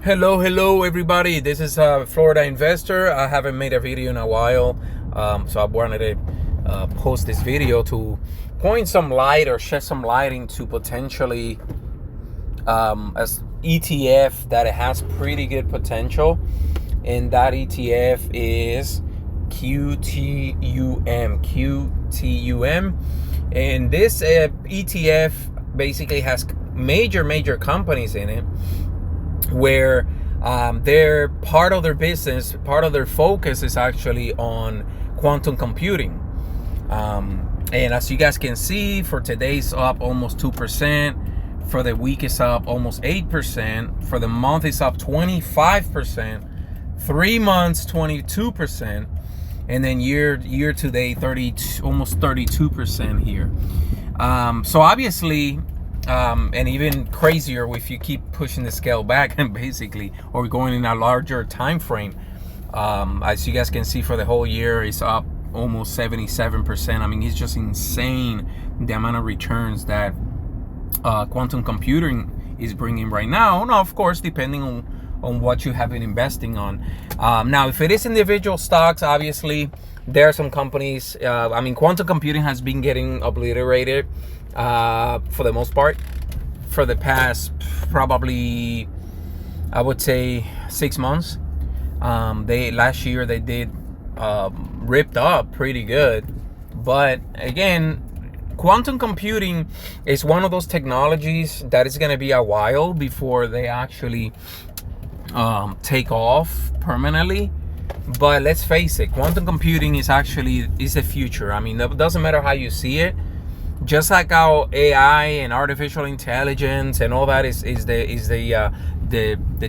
Hello everybody. This is Florida Investor. I haven't made a video in a while, so I wanted to post this video to point some light or shed some light into potentially as ETF that it has pretty good potential, and that ETF is QTUM. And this ETF basically has major companies in it where they're part of their business, part of their focus is actually on quantum computing. And as you guys can see, for today's up almost 2%, for the week is up almost 8%, for the month is up 25%, 3 months 22%, and then year to date almost 32% here. So obviously, and even crazier if you keep pushing the scale back and basically, or going in a larger time frame. As you guys can see, for the whole year it's up almost 77%. I mean, it's just insane the amount of returns that quantum computing is bringing right now. Now, of course, depending on what you have been investing on. Now, if it is individual stocks, obviously there are some companies. I mean, quantum computing has been getting obliterated for the most part for the past probably, I would say, 6 months. Last year they did ripped up pretty good, but again, quantum computing is one of those technologies that is going to be a while before they actually take off permanently. But let's face it, quantum computing is the future. I mean, it doesn't matter how you see it. Just like how AI and artificial intelligence and all that is the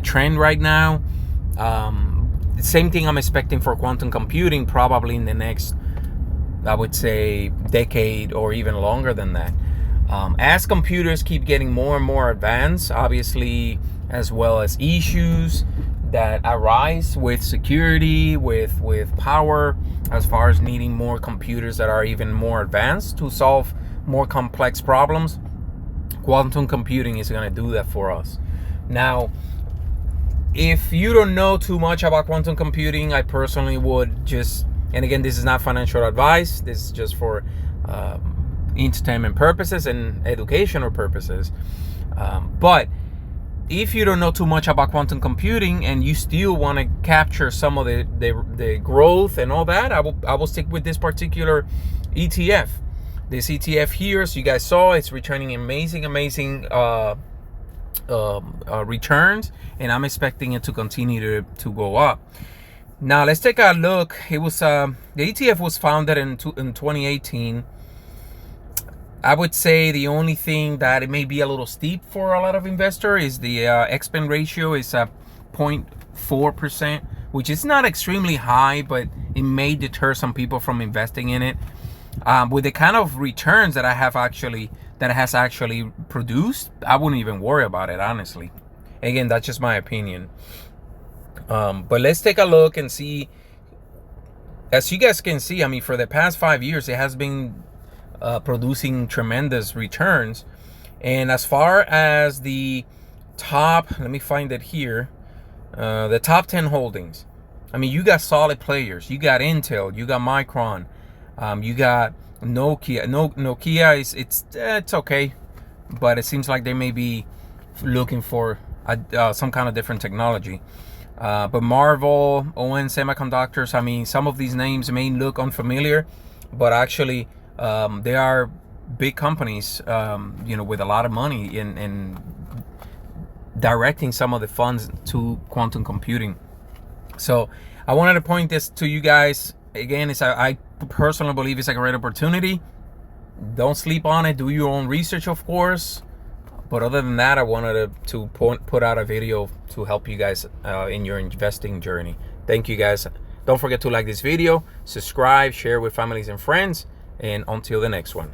trend right now. The same thing I'm expecting for quantum computing probably in the next, I would say, decade or even longer than that. As computers keep getting more and more advanced, obviously, as well as issues that arise with security, with power, as far as needing more computers that are even more advanced to solve more complex problems, quantum computing is going to do that for us. Now, if you don't know too much about quantum computing, I personally would just, and again, this is not financial advice, this is just for entertainment purposes and educational purposes, but if you don't know too much about quantum computing and you still want to capture some of the growth and all that, I will stick with this particular ETF. This ETF here, as you guys saw, it's returning amazing returns, and I'm expecting it to continue to go up. Now let's take a look. It was the ETF was founded in 2018. I would say the only thing that it may be a little steep for a lot of investors is the expense ratio is 0.4%, which is not extremely high, but it may deter some people from investing in it. With the kind of returns that it has actually produced, I wouldn't even worry about it, honestly. Again, that's just my opinion. But let's take a look and see. As you guys can see, I mean, for the past 5 years, it has been producing tremendous returns. And as far as the top, let me find it here, the top 10 holdings, I mean, you got solid players. You got Intel, you got Micron, you got Nokia. Nokia it's okay, but it seems like they may be looking for some kind of different technology. But Marvel, ON Semiconductors, I mean, some of these names may look unfamiliar, but actually they are big companies, with a lot of money in directing some of the funds to quantum computing. So I wanted to point this to you guys. Again, I personally believe it's a great opportunity. Don't sleep on it. Do your own research, of course. But other than that, I wanted to put out a video to help you guys in your investing journey. Thank you, guys. Don't forget to like this video, subscribe, share with families and friends, and until the next one.